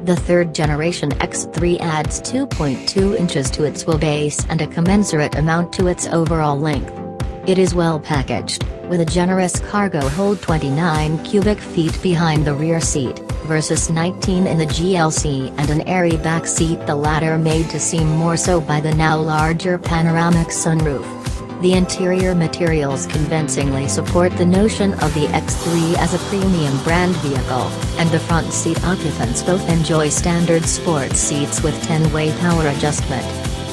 The third-generation X3 adds 2.2 inches to its wheelbase and a commensurate amount to its overall length. It is well packaged, with a generous cargo hold 29 cubic feet behind the rear seat, versus 19 in the GLC, and an airy back seat, the latter made to seem more so by the now larger panoramic sunroof. The interior materials convincingly support the notion of the X3 as a premium brand vehicle, and the front seat occupants both enjoy standard sports seats with 10-way power adjustment.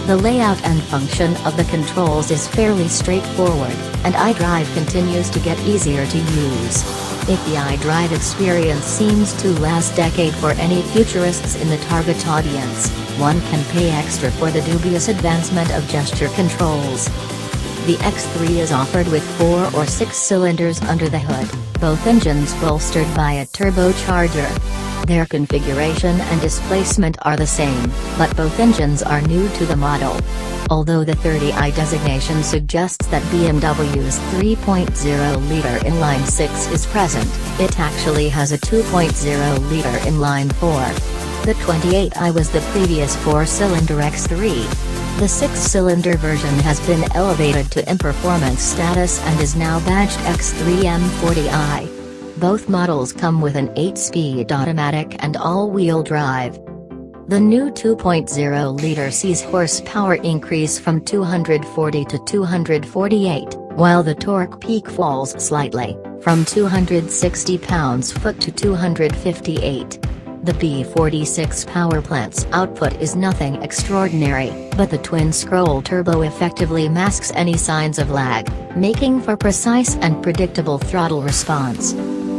The layout and function of the controls is fairly straightforward, and iDrive continues to get easier to use. If the iDrive experience seems to last decade for any futurists in the target audience, one can pay extra for the dubious advancement of gesture controls. The X3 is offered with 4 or 6 cylinders under the hood, both engines bolstered by a turbocharger. Their configuration and displacement are the same, but both engines are new to the model. Although the 30i designation suggests that BMW's 3.0-liter inline-6 is present, it actually has a 2.0-liter inline-4. The 28i was the previous 4-cylinder X3. The 6-cylinder version has been elevated to M-Performance status and is now badged X3 M40i. Both models come with an 8-speed automatic and all-wheel drive. The new 2.0-liter sees horsepower increase from 240 to 248, while the torque peak falls slightly, from 260 pounds-foot to 258. The B46 powerplant's output is nothing extraordinary, but the twin-scroll turbo effectively masks any signs of lag, making for precise and predictable throttle response.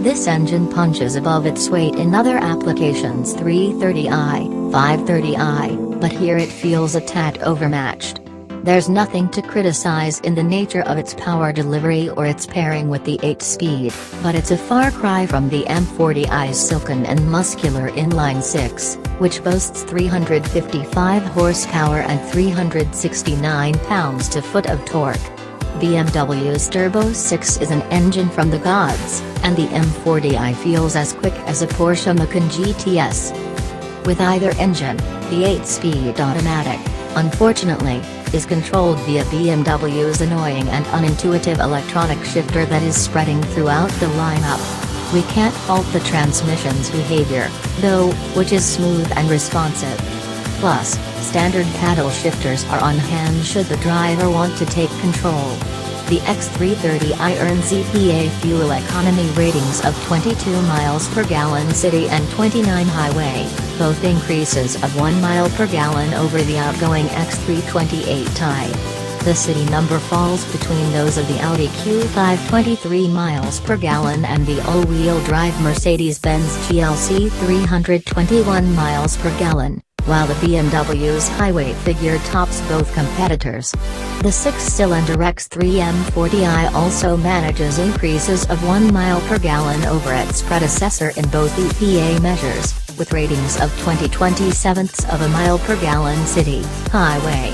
This engine punches above its weight in other applications, 330i, 530i, but here it feels a tad overmatched. There's nothing to criticize in the nature of its power delivery or its pairing with the 8-speed, but it's a far cry from the M40i's silken and muscular inline-6, which boasts 355 horsepower and 369 pounds-to-foot of torque. BMW's Turbo 6 is an engine from the gods, and the M40i feels as quick as a Porsche Macan GTS. With either engine, the 8-speed automatic, unfortunately, is controlled via BMW's annoying and unintuitive electronic shifter that is spreading throughout the lineup. We can't fault the transmission's behavior, though, which is smooth and responsive. Plus, standard paddle shifters are on hand should the driver want to take control. The X330i earns EPA fuel economy ratings of 22 miles per gallon city and 29 highway, both increases of 1 mile per gallon over the outgoing X3 28i. The city number falls between those of the Audi Q5 23 miles per gallon and the all-wheel drive Mercedes-Benz GLC 321 miles per gallon, while the BMW's highway figure tops both competitors. The 6-cylinder X3 M40i also manages increases of 1 mile per gallon over its predecessor in both EPA measures, with ratings of 20/27 of a mile per gallon city, highway,